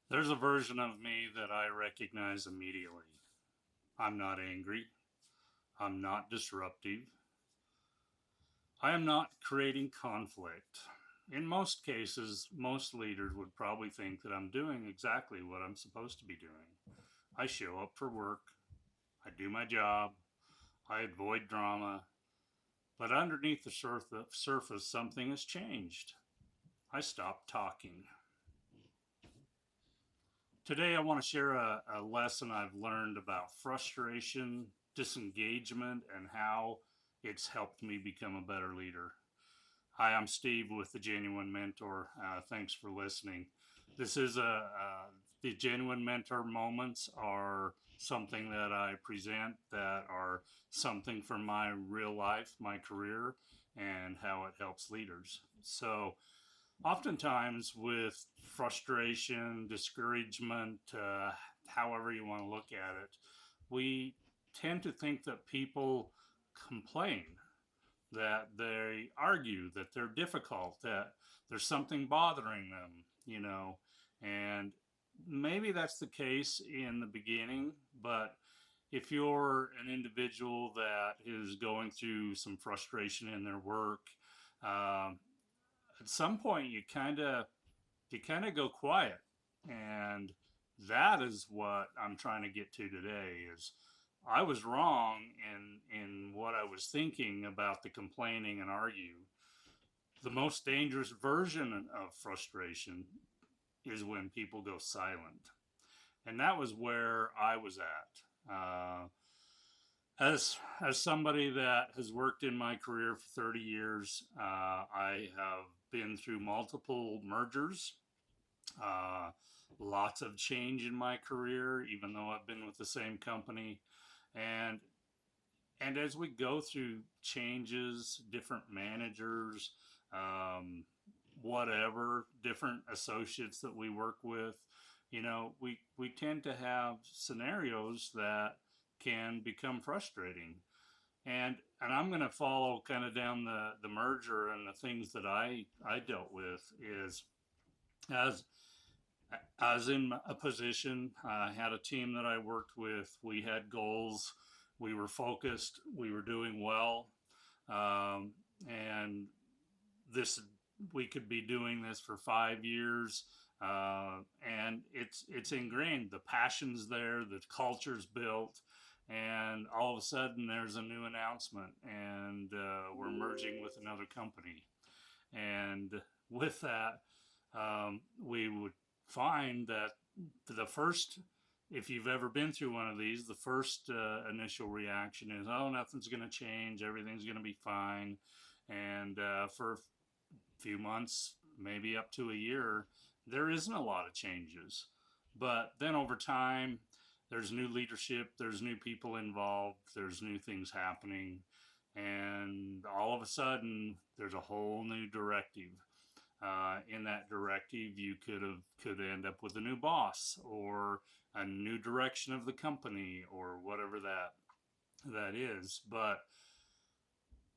There's a version of me that I recognize immediately. I'm not angry. I'm not disruptive. I am not creating conflict. In most cases, most leaders would probably think that I'm doing exactly what I'm supposed to be doing. I show up for work, I do my job, I avoid drama, but underneath the surface, something has changed. I stopped talking. Today, I want to share a lesson I've learned about frustration, disengagement, and how it's helped me become a better leader. Hi, I'm Steve with the Genuine Mentor. Thanks for listening. This is the Genuine Mentor moments are something that I present that are something from my real life, my career, and how it helps leaders. So, oftentimes with frustration, discouragement, however you want to look at it, we tend to think that people complain, that they argue, that they're difficult, that there's something bothering them, and maybe that's the case in the beginning, but if you're an individual that is going through some frustration in their work, um, at some point you kind of go quiet, and that is what I'm trying to get to today. Is I was wrong in what I was thinking about the complaining and argue. The most dangerous version of frustration is when people go silent, and that was where I was at. As somebody that has worked in my career for 30 years, I have been through multiple mergers, uh, lots of change in my career, even though I've been with the same company. And and as we go through changes, different managers, um, whatever, different associates that we work with, we tend to have scenarios that can become frustrating. And I'm going to follow kind of down the merger and the things that I dealt with is as I was in a position. I had a team that I worked with. We had goals. We were focused. We were doing well, and this we could be doing this for 5 years, and it's ingrained. The passion's there. The culture's built, and all of a sudden there's a new announcement, and we're merging with another company, and with that, we would find that the first, if you've ever been through one of these, the first initial reaction is, oh, nothing's going to change, everything's going to be fine. And for a few months, maybe up to a year, there isn't a lot of changes. But then over time, there's new leadership, there's new people involved, there's new things happening, and all of a sudden, there's a whole new directive. In that directive, you could end up with a new boss or a new direction of the company or whatever that is. But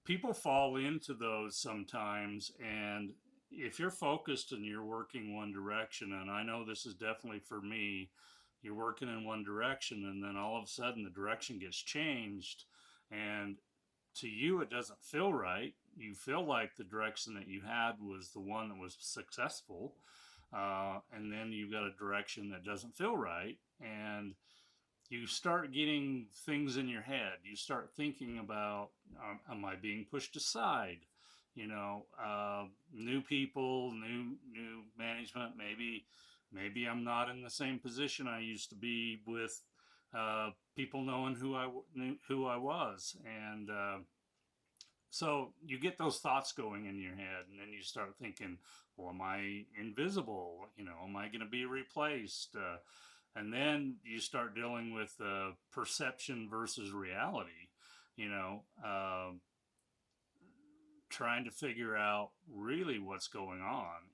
people fall into those sometimes, and if you're focused and you're working one direction, and I know this is definitely for me, you're working in one direction, and then all of a sudden the direction gets changed, and to you it doesn't feel right. You feel like the direction that you had was the one that was successful, and then you've got a direction that doesn't feel right, and you start getting things in your head. You start thinking about, am I being pushed aside? New people, new management. Maybe I'm not in the same position I used to be with people knowing who I was, and so you get those thoughts going in your head, and then you start thinking, well, am I invisible? Am I going to be replaced? And then you start dealing with perception versus reality. You know, trying to figure out really what's going on.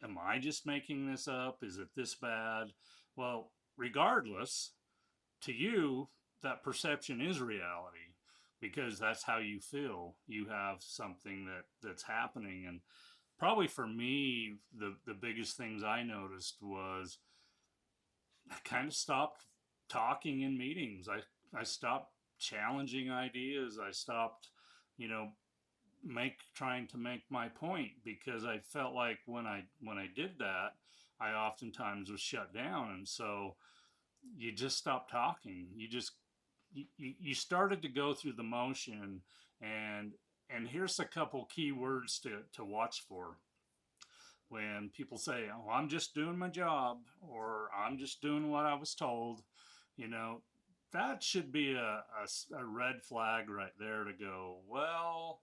Am I just making this up? Is it this bad? Well, regardless, to you, that perception is reality because that's how you feel. You have something that's happening, and probably for me, the biggest things I noticed was I kind of stopped talking in meetings. I stopped challenging ideas. I stopped, you know, make trying to make my point, because I felt like when I did that, I oftentimes was shut down. And so you just stopped talking. You started to go through the motion. and and here's a couple key words to watch for when people say, "Oh, I'm just doing my job," or "I'm just doing what I was told." you know that should be a red flag right there to go, well,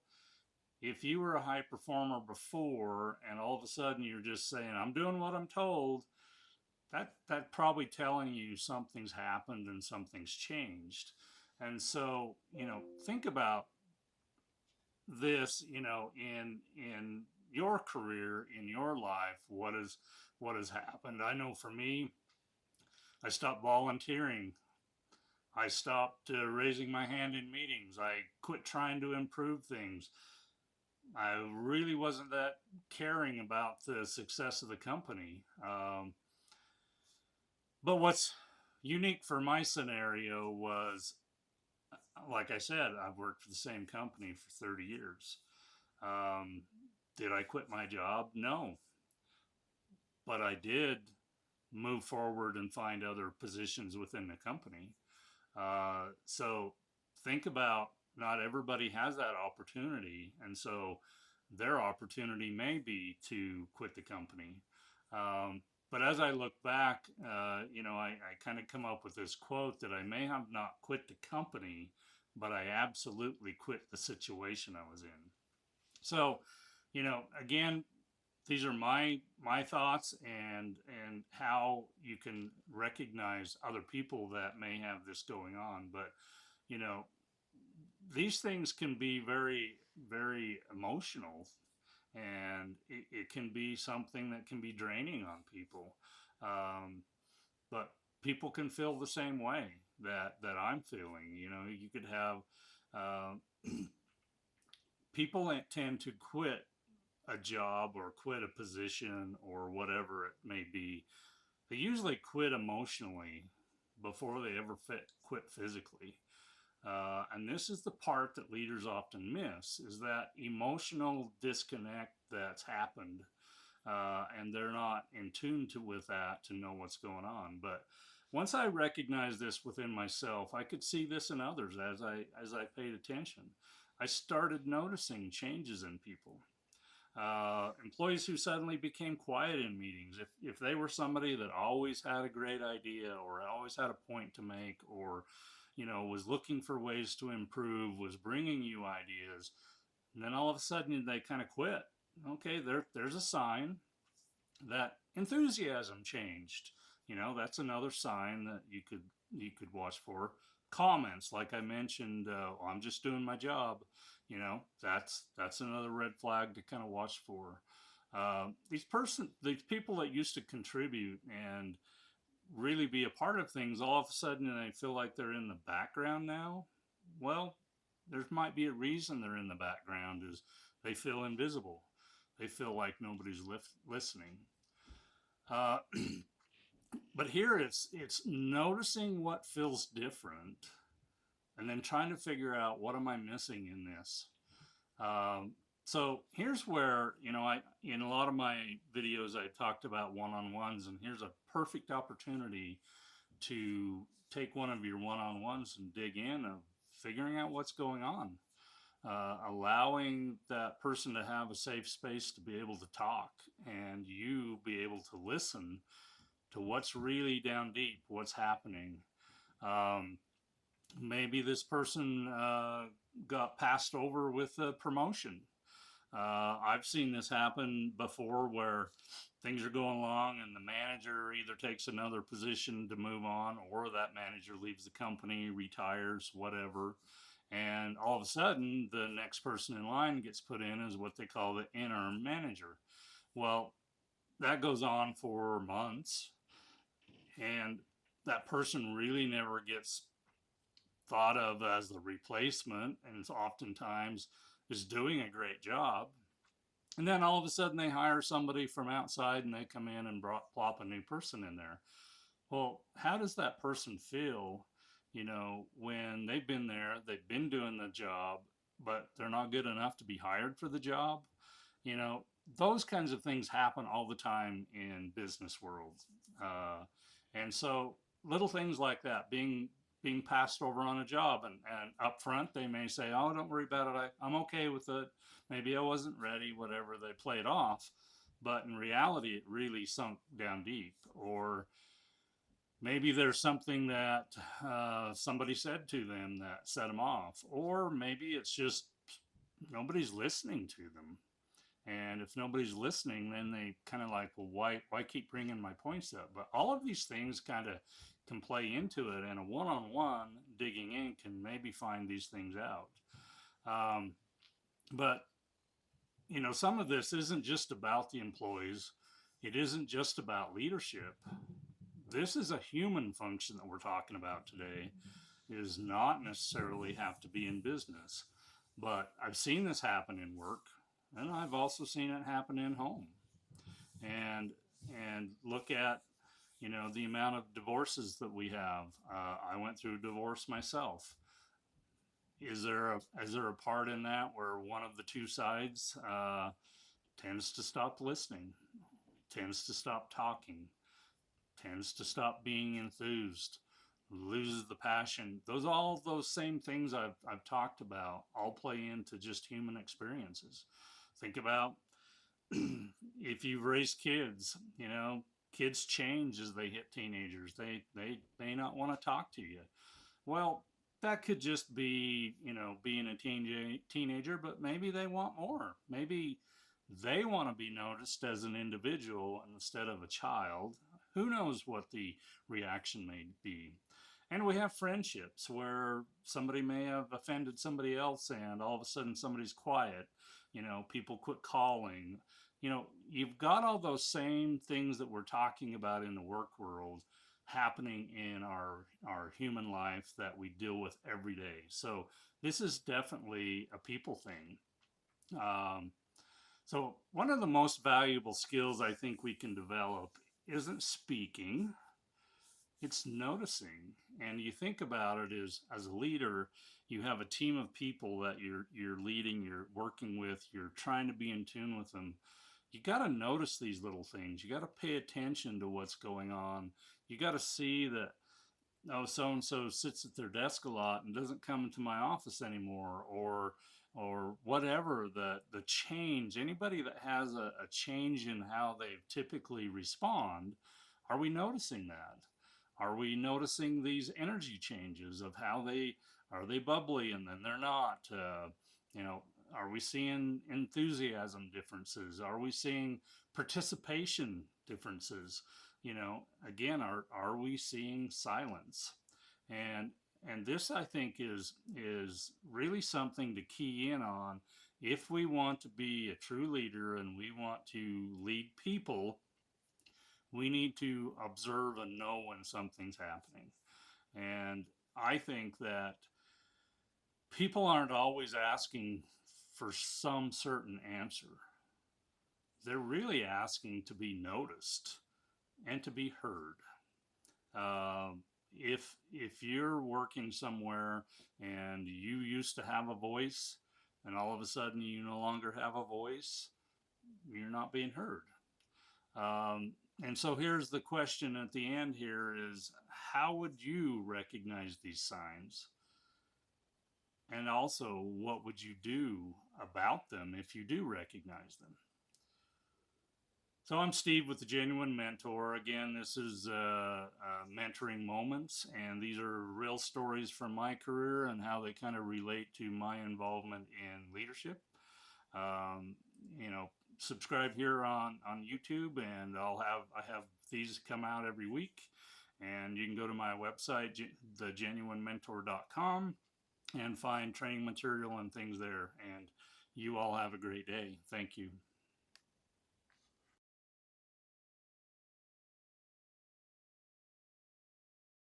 if you were a high performer before and all of a sudden you're just saying, "I'm doing what I'm told," that probably telling you something's happened and something's changed. And so, think about this, in your career, in your life, what has happened. I know for me, I stopped volunteering. I stopped raising my hand in meetings. I quit trying to improve things. I really wasn't that caring about the success of the company. But what's unique for my scenario was, like I said, I've worked for the same company for 30 years. Um, did I quit my job? No. But I did move forward and find other positions within the company. So think about, not everybody has that opportunity. And so their opportunity may be to quit the company. Um, but as I look back, I kind of come up with this quote that I may have not quit the company, but I absolutely quit the situation I was in. So, again, these are my thoughts, and how you can recognize other people that may have this going on. But you know these things can be very, very emotional, and it can be something that can be draining on people. um, but people can feel the same way that I'm feeling. You could have uh, people that tend to quit a job or quit a position or whatever it may be. They usually quit emotionally before they ever quit physically. And this is the part that leaders often miss, is that emotional disconnect that's happened. And they're not in tune with that to know what's going on. But once I recognized this within myself, I could see this in others as I paid attention. I started noticing changes in people. Employees who suddenly became quiet in meetings. If they were somebody that always had a great idea or always had a point to make, or was looking for ways to improve, was bringing you ideas, and then all of a sudden they kind of quit. Okay, there's a sign that enthusiasm changed. That's another sign that you could watch for. Comments, like I mentioned, "Oh, I'm just doing my job." That's another red flag to kind of watch for. These people that used to contribute and really be a part of things, all of a sudden they feel like they're in the background now. Well, there might be a reason they're in the background, is they feel invisible. They feel like nobody's listening. Uh, but here it's noticing what feels different, and then trying to figure out, what am I missing in this. Um, so here's where, I in a lot of my videos I talked about one-on-ones, and here's a perfect opportunity to take one of your one-on-ones and dig in of figuring out what's going on. Allowing that person to have a safe space to be able to talk, and you be able to listen to what's really down deep, what's happening. Um, Maybe this person got passed over with a promotion. I've seen this happen before, where things are going along and the manager either takes another position to move on, or that manager leaves the company, retires, whatever. And all of a sudden, the next person in line gets put in as what they call the interim manager. Well, that goes on for months, and that person really never gets thought of as the replacement, and oftentimes is doing a great job. And then all of a sudden they hire somebody from outside, and they come in and plop a new person in there. Well, how does that person feel, when they've been there, they've been doing the job, but they're not good enough to be hired for the job? You know, those kinds of things happen all the time in business world. Uh, and so little things like that, being passed over on a job, and up front they may say, oh, don't worry about it. I'm okay with it. Maybe I wasn't ready, whatever, they play it off. But in reality, it really sunk down deep. Or maybe there's something that somebody said to them that set them off. Or maybe it's just nobody's listening to them. And if nobody's listening, then they kind of like, well, why keep bringing my points up? But all of these things kind of can play into it, and a one-on-one digging in can maybe find these things out. Um, but some of this isn't just about the employees. It isn't just about leadership. This is a human function that we're talking about today. It does not necessarily have to be in business, but I've seen this happen in work, and I've also seen it happen in home. And look at the amount of divorces that we have. I went through a divorce myself. Is there a part in that where one of the two sides tends to stop listening, tends to stop talking, tends to stop being enthused, loses the passion? All those same things I've talked about all play into just human experiences. Think about if you've raised kids, kids change as they hit teenagers. They may not want to talk to you. Well, that could just be, being a teenager, but maybe they want more. Maybe they want to be noticed as an individual instead of a child. Who knows what the reaction may be? And we have friendships where somebody may have offended somebody else, and all of a sudden somebody's quiet. People quit calling. You've got all those same things that we're talking about in the work world happening in our human life that we deal with every day. So this is definitely a people thing. Um, so one of the most valuable skills I think we can develop isn't speaking, it's noticing. And you think about it as a leader, you have a team of people that you're leading, you're working with, you're trying to be in tune with them. You got to notice these little things. You got to pay attention to what's going on. You got to see that, oh, so and so sits at their desk a lot and doesn't come into my office anymore, or whatever the change. Anybody that has a change in how they typically respond, are we noticing that? Are we noticing these energy changes of how they are they bubbly and then they're not? You know, are we seeing enthusiasm differences? Are we seeing participation differences? Again, are we seeing silence? And this, I think, is really something to key in on if we want to be a true leader and we want to lead people. We need to observe and know when something's happening. And I think that people aren't always asking for some certain answer. They're really asking to be noticed and to be heard. If you're working somewhere and you used to have a voice, and all of a sudden you no longer have a voice, you're not being heard. And so here's the question at the end here is, how would you recognize these signs? And also, what would you do about them if you do recognize them? So I'm Steve with the Genuine Mentor. Again, this is mentoring moments, and these are real stories from my career and how they kind of relate to my involvement in leadership. Um, you know, Subscribe here on YouTube, and I have these come out every week. And you can go to my website, thegenuinementor.com, and find training material and things there. And you all have a great day. Thank you.